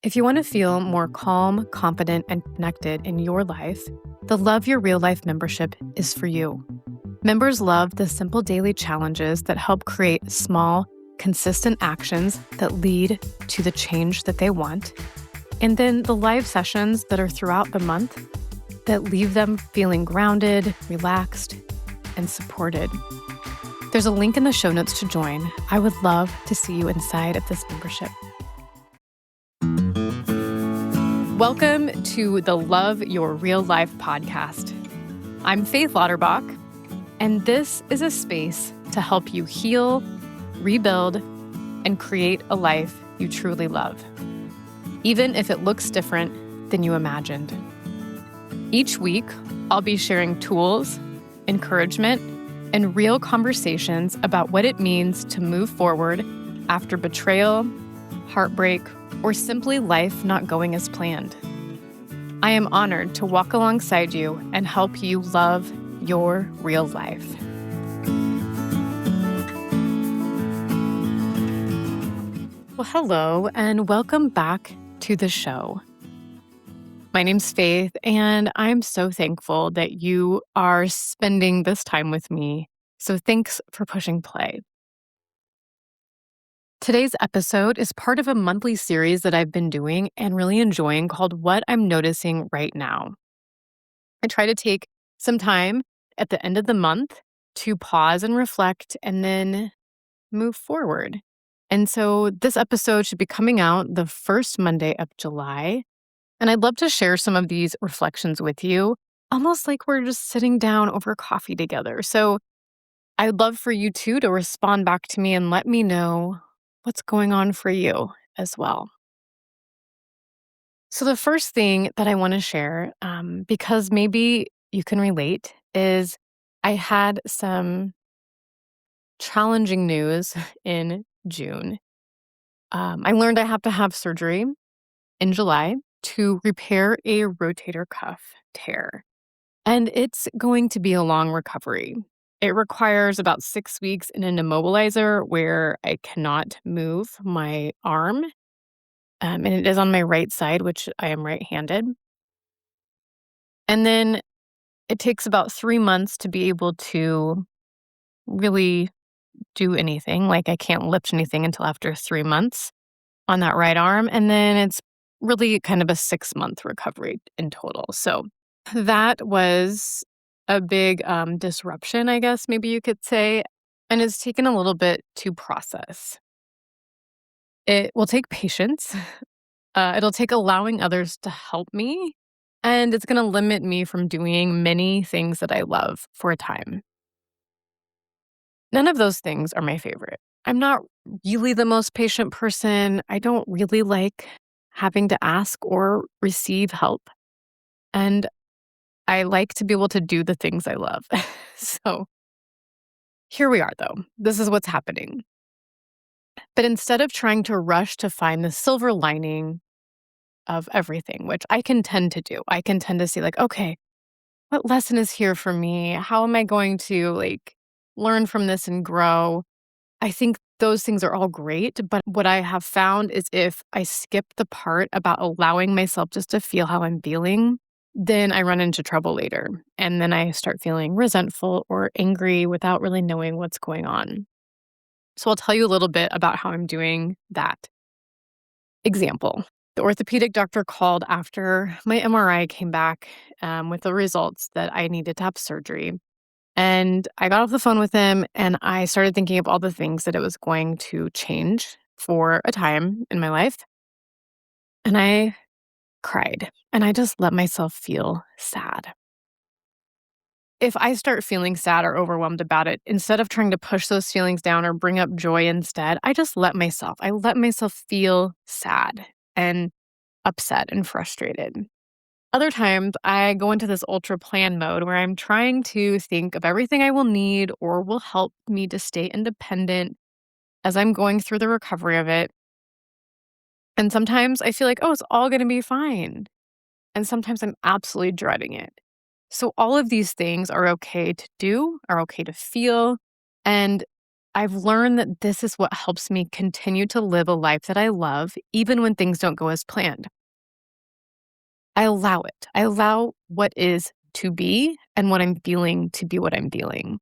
If you want to feel more calm, confident, and connected in your life, the Love Your Real Life membership is for you. Members love the simple daily challenges that help create small, consistent actions that lead to the change that they want. And then the live sessions that are throughout the month that leave them feeling grounded, relaxed, and supported. There's a link in the show notes to join. I would love to see you inside of this membership. Welcome to the Love Your Real Life podcast. I'm Faith Lauterbach, and this is a space to help you heal, rebuild, and create a life you truly love, even if it looks different than you imagined. Each week, I'll be sharing tools, encouragement, and real conversations about what it means to move forward after betrayal, heartbreak, or simply life not going as planned. I am honored to walk alongside you and help you love your real life. Well, hello, and welcome back to the show. My name's Faith, and I'm so thankful that you are spending this time with me. So thanks for pushing play. Today's episode is part of a monthly series that I've been doing and really enjoying called What I'm Noticing Right Now. I try to take some time at the end of the month to pause and reflect and then move forward. And so this episode should be coming out the first Monday of July. And I'd love to share some of these reflections with you, almost like we're just sitting down over coffee together. So I'd love for you too to respond back to me and let me know what's going on for you as well. So, the first thing that I want to share, because maybe you can relate, is I had some challenging news in June. I learned I have to have surgery in July to repair a rotator cuff tear, and it's going to be a long recovery. It requires about 6 weeks in an immobilizer where I cannot move my arm. And it is on my right side, which I am right-handed. And then it takes about 3 months to be able to really do anything. Like, I can't lift anything until after 3 months on that right arm, and then it's really kind of a 6-month recovery in total. So that was a big, disruption, I guess maybe you could say, and it's taken a little bit to process. It will take patience. It'll take allowing others to help me, and it's gonna limit me from doing many things that I love for a time. None of those things are my favorite. I'm not really the most patient person. I don't really like having to ask or receive help, and I like to be able to do the things I love. So, here we are, though. This is what's happening. But instead of trying to rush to find the silver lining of everything, which I can tend to do, I can tend to see, like, "Okay, what lesson is here for me? How am I going to, like, learn from this and grow?" I think those things are all great, but what I have found is if I skip the part about allowing myself just to feel how I'm feeling, then I run into trouble later, and then I start feeling resentful or angry without really knowing what's going on. So I'll tell you a little bit about how I'm doing that. Example, the orthopedic doctor called after my MRI came back, with the results that I needed to have surgery. And I got off the phone with him and I started thinking of all the things that it was going to change for a time in my life. And I cried and I just let myself feel sad. If I start feeling sad or overwhelmed about it, instead of trying to push those feelings down or bring up joy instead, I let myself feel sad and upset and frustrated. Other times, I go into this ultra plan mode where I'm trying to think of everything I will need or will help me to stay independent as I'm going through the recovery of it. And sometimes I feel like, oh, it's all going to be fine. And sometimes I'm absolutely dreading it. So, all of these things are okay to do, are okay to feel. And I've learned that this is what helps me continue to live a life that I love, even when things don't go as planned. I allow it. I allow what is to be and what I'm feeling to be what I'm feeling.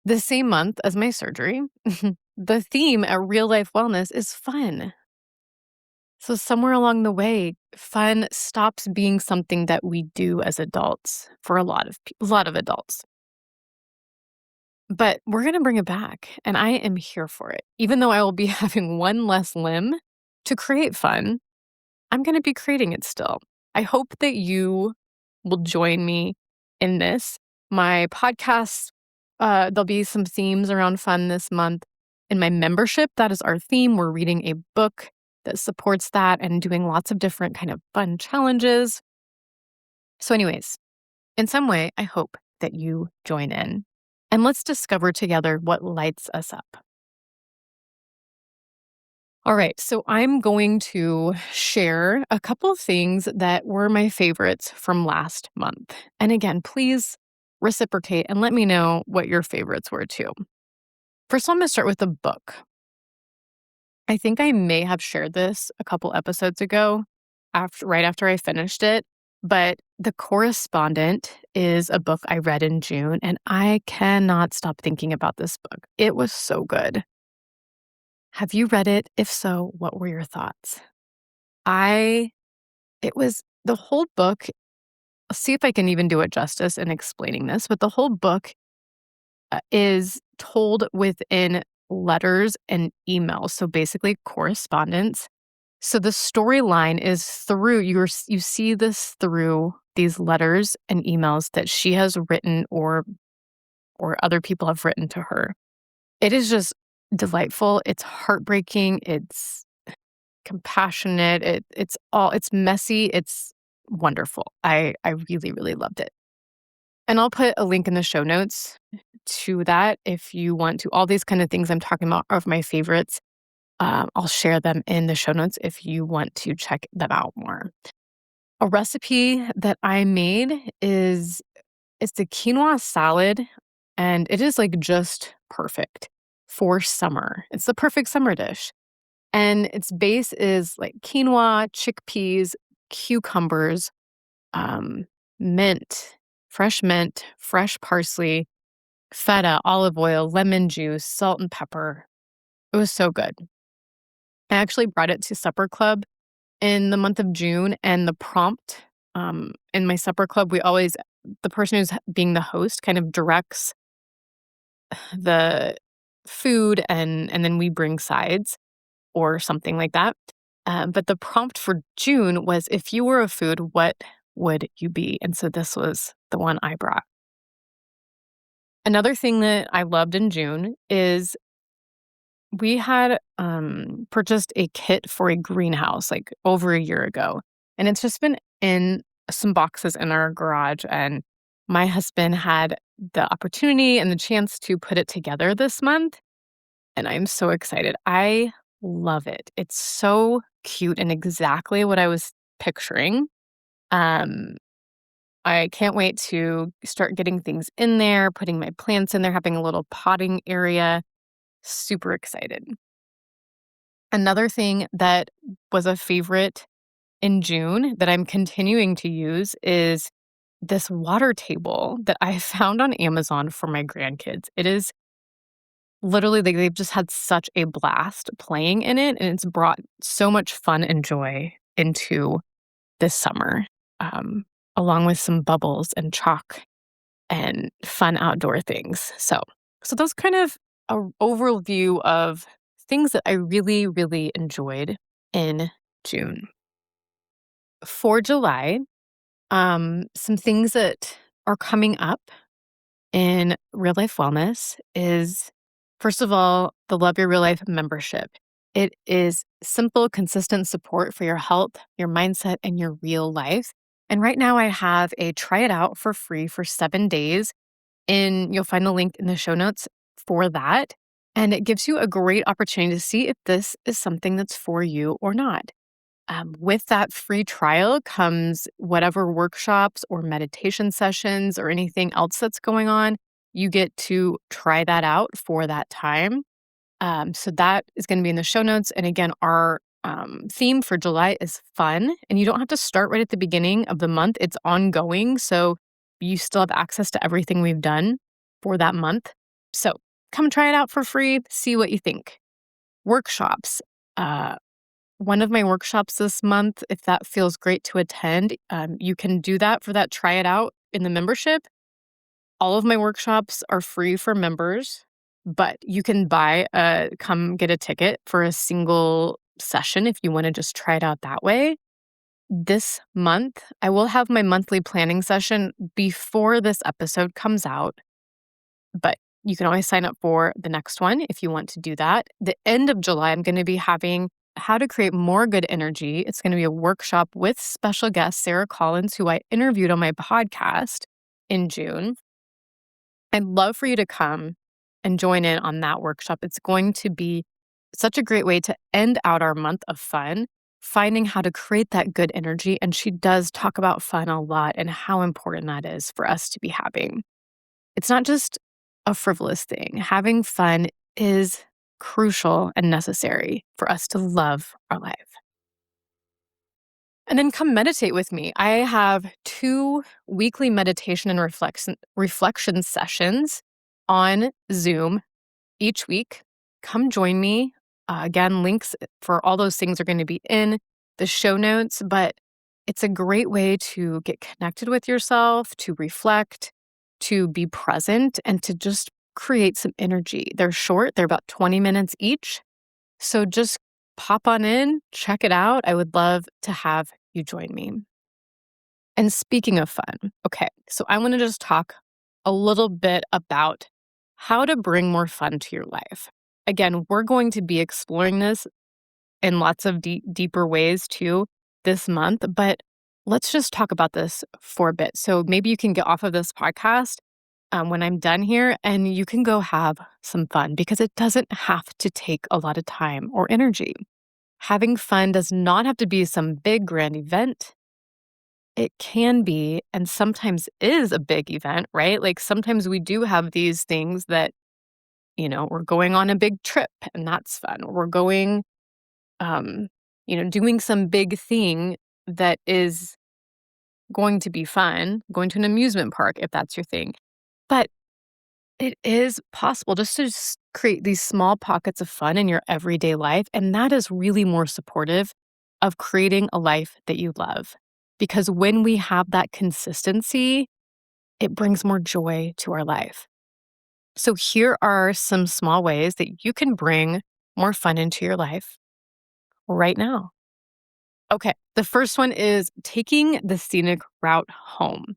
The same month as my surgery, the theme at Real Life Wellness is fun. So, somewhere along the way, fun stops being something that we do as adults for a lot of adults. But we're gonna bring it back, and I am here for it. Even though I will be having one less limb to create fun, I'm gonna be creating it still. I hope that you will join me in this. My podcast, there'll be some themes around fun this month. In my membership, that is our theme. We're reading a book that supports that and doing lots of different kind of fun challenges. So, anyways, in some way, I hope that you join in. And let's discover together what lights us up. All right, so I'm going to share a couple of things that were my favorites from last month. And again, please reciprocate and let me know what your favorites were too. First, I'm going to start with the book. I think I may have shared this a couple episodes ago, right after I finished it. But The Correspondent is a book I read in June, and I cannot stop thinking about this book. It was so good. Have you read it? If so, what were your thoughts? I it was the whole book. I'll see if I can even do it justice in explaining this, but the whole book is told within letters and emails, so basically correspondence. So the storyline is through you see this through these letters and emails that she has written or other people have written to her. It is just delightful. It's heartbreaking. It's compassionate. It's messy. It's wonderful. I really, really loved it. And I'll put a link in the show notes to that if you want to. All these kind of things I'm talking about are of my favorites. I'll share them in the show notes if you want to check them out more. A recipe that I made is it's a quinoa salad, and it is like just perfect for summer. It's the perfect summer dish. And its base is like quinoa, chickpeas, cucumbers, um, mint, fresh parsley, feta, olive oil, lemon juice, salt and pepper. It was so good. I actually brought it to supper club in the month of June, and the prompt in my supper club, the person who's being the host kind of directs the food, and then we bring sides or something like that. But the prompt for June was, if you were a food, what would you be? And so this was the one I brought. Another thing that I loved in June is we had purchased a kit for a greenhouse like over a year ago. And it's just been in some boxes in our garage. And my husband had the opportunity and the chance to put it together this month. And I'm so excited. I love it. It's so cute and exactly what I was picturing. Um, I can't wait to start getting things in there, putting my plants in there, having a little potting area. Super excited. Another thing that was a favorite in June that I'm continuing to use is this water table that I found on Amazon for my grandkids. It is literally, they've just had such a blast playing in it, and it's brought so much fun and joy into this summer, um, along with some bubbles and chalk and fun outdoor things. So those kind of a overview of things that I really, really enjoyed in June. For July, some things that are coming up in real life wellness is, first of all, the Love Your Real Life membership. It is simple, consistent support for your health, your mindset, and your real life. And right now, I have a try it out for free for 7 days. And you'll find the link in the show notes for that. And it gives you a great opportunity to see if this is something that's for you or not. With that free trial comes whatever workshops or meditation sessions or anything else that's going on. you get to try that out for that time. So that is going to be in the show notes. And again, our theme for July is fun. And you don't have to start right at the beginning of the month, it's ongoing. So you still have access to everything we've done for that month. So come try it out for free, see what you think. Workshops. Uh, One of my workshops this month, if that feels great to attend, you can do that for that try it out in the membership. All of my workshops are free for members, but you can come get a ticket for a single session if you wanna just try it out that way. This month, I will have my monthly planning session before this episode comes out, but you can always sign up for the next one if you want to do that. The end of July, I'm gonna be having how to create more good energy. It's gonna be a workshop with special guest Sarah Collins, who I interviewed on my podcast in June. I'd love for you to come and join in on that workshop. It's going to be such a great way to end out our month of fun, finding how to create that good energy. And she does talk about fun a lot and how important that is for us to be having. It's not just a frivolous thing. Having fun is crucial and necessary for us to love our life. And then come meditate with me. I have 2 weekly meditation and reflection sessions on Zoom each week. Come join me. Again, links for all those things are going to be in the show notes, but it's a great way to get connected with yourself, to reflect, to be present, and to just create some energy. They're short, they're about 20 minutes each. So just pop on in, check it out. I would love to have you join me. And speaking of fun, okay, so I want to just talk a little bit about how to bring more fun to your life. Again, we're going to be exploring this in lots of deeper ways too this month, but let's just talk about this for a bit. So maybe you can get off of this podcast when I'm done here and you can go have some fun because it doesn't have to take a lot of time or energy. Having fun does not have to be some big grand event. It can be, and sometimes is a big event, right? Like sometimes we do have these things that, we're going on a big trip and that's fun. We're going, um, doing some big thing that is going to be fun, going to an amusement park if that's your thing. But it is possible just to create these small pockets of fun in your everyday life. And that is really more supportive of creating a life that you love. Because when we have that consistency, it brings more joy to our life. So here are some small ways that you can bring more fun into your life right now. Okay, the first one is taking the scenic route home.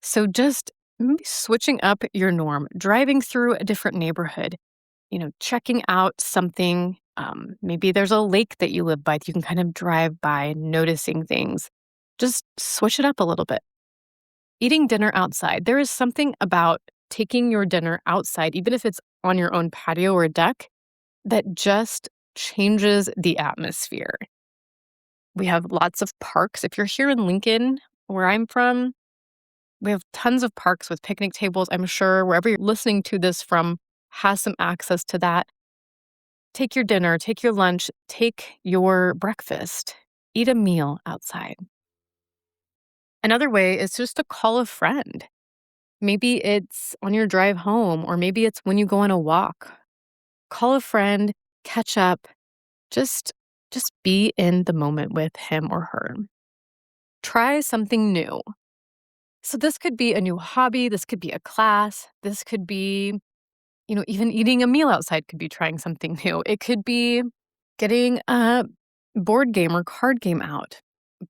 So just maybe switching up your norm, driving through a different neighborhood, checking out something. Maybe there's a lake that you live by that you can kind of drive by, noticing things. Just switch it up a little bit. Eating dinner outside. There is something about taking your dinner outside, even if it's on your own patio or deck, that just changes the atmosphere. We have lots of parks. If you're here in Lincoln, where I'm from, we have tons of parks with picnic tables. I'm sure wherever you're listening to this from has some access to that. Take your dinner, take your lunch, take your breakfast, eat a meal outside. Another way is just to call a friend. Maybe it's on your drive home, or maybe it's when you go on a walk. Call a friend, catch up, just be in the moment with him or her. Try something new. So this could be a new hobby, this could be a class, this could be, even eating a meal outside could be trying something new. It could be getting a board game or card game out,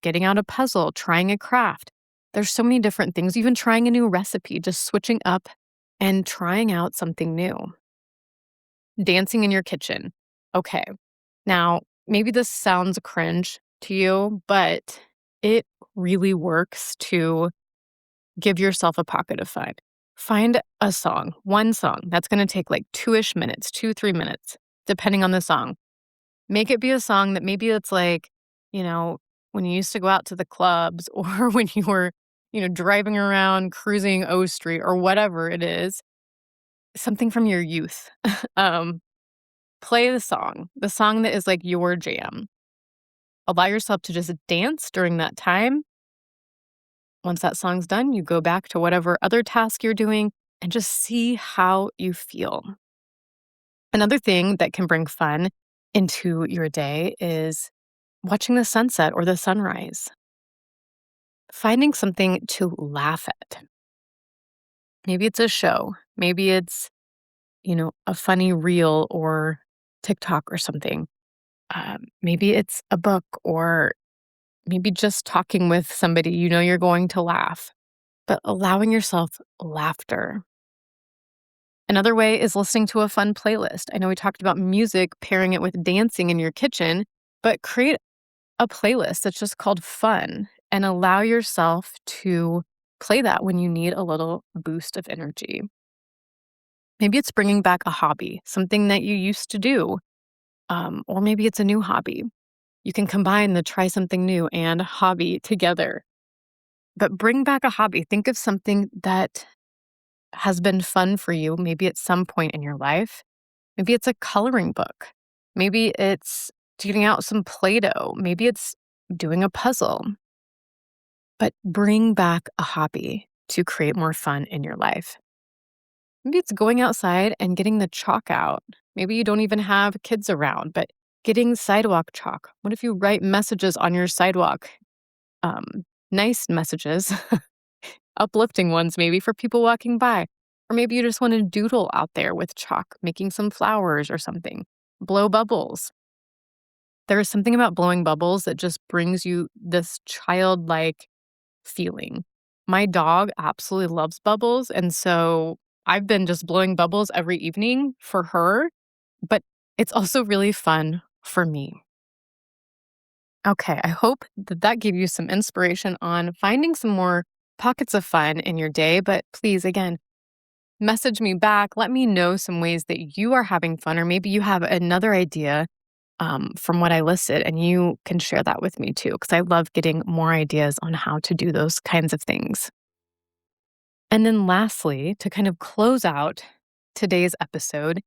getting out a puzzle, trying a craft. There's so many different things, even trying a new recipe, just switching up and trying out something new. Dancing in your kitchen. Okay. Now, maybe this sounds cringe to you, but it really works to give yourself a pocket of fun. Find a song, one song that's going to take like 2-ish minutes, 2-3 minutes, depending on the song. Make it be a song that maybe it's like, you know, when you used to go out to the clubs or when you were, driving around cruising O Street or whatever it is. something from your youth. um, Play the song that is like your jam. Allow yourself to just dance during that time. Once that song's done, you go back to whatever other task you're doing and just see how you feel. Another thing that can bring fun into your day is watching the sunset or the sunrise, finding something to laugh at. Maybe it's a show, maybe it's, a funny reel or TikTok or something. Maybe it's a book or maybe just talking with somebody you're going to laugh, but allowing yourself laughter. Another way is listening to a fun playlist. I know we talked about music, pairing it with dancing in your kitchen, but create a playlist that's just called fun and allow yourself to play that when you need a little boost of energy. Maybe it's bringing back a hobby, something that you used to do, or maybe it's a new hobby. You can combine the try something new and hobby together. But bring back a hobby. Think of something that has been fun for you, maybe at some point in your life. Maybe it's a coloring book. Maybe it's getting out some Play Doh. Maybe it's doing a puzzle. But bring back a hobby to create more fun in your life. Maybe it's going outside and getting the chalk out. Maybe you don't even have kids around, but getting sidewalk chalk. What if you write messages on your sidewalk? Um, Nice messages, uplifting ones maybe for people walking by. Or maybe you just want to doodle out there with chalk, making some flowers or something. Blow bubbles. There is something about blowing bubbles that just brings you this childlike feeling. My dog absolutely loves bubbles, and so I've been just blowing bubbles every evening for her, but it's also really fun for me. Okay, I hope that that gave you some inspiration on finding some more pockets of fun in your day, but please, again, message me back. Let me know some ways that you are having fun, or maybe you have another idea from what I listed, and you can share that with me too, because I love getting more ideas on how to do those kinds of things. And then, lastly, to kind of close out today's episode,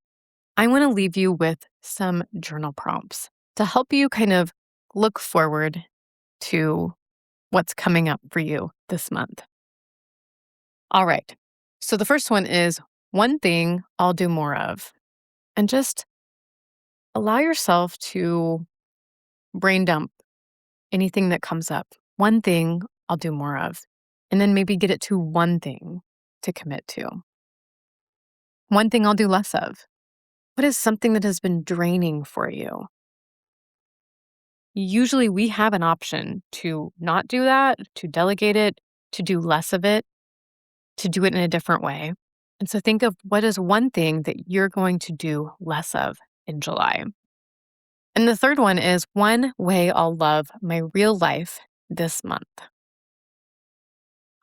I want to leave you with some journal prompts to help you kind of look forward to what's coming up for you this month. All right. So, the first one is one thing I'll do more of, and just allow yourself to brain dump anything that comes up. One thing I'll do more of, and then maybe get it to one thing to commit to. One thing I'll do less of. What is something that has been draining for you? Usually we have an option to not do that, to delegate it, to do less of it, to do it in a different way. And so think of what is one thing that you're going to do less of in July. And the third one is one way I'll love my real life this month.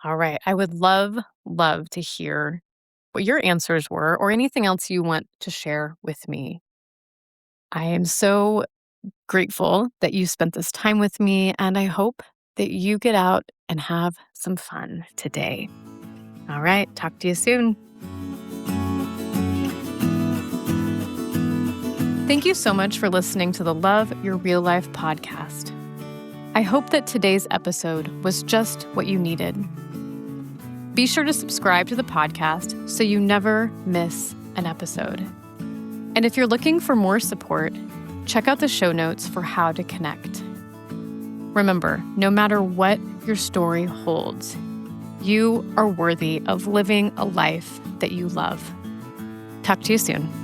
All right. I would love to hear what your answers were or anything else you want to share with me. I am so grateful that you spent this time with me, and I hope that you get out and have some fun today. All right. Talk to you soon. Thank you so much for listening to the Love Your Real Life podcast. I hope that today's episode was just what you needed. Be sure to subscribe to the podcast so you never miss an episode. And if you're looking for more support, check out the show notes for how to connect. Remember, no matter what your story holds, you are worthy of living a life that you love. Talk to you soon.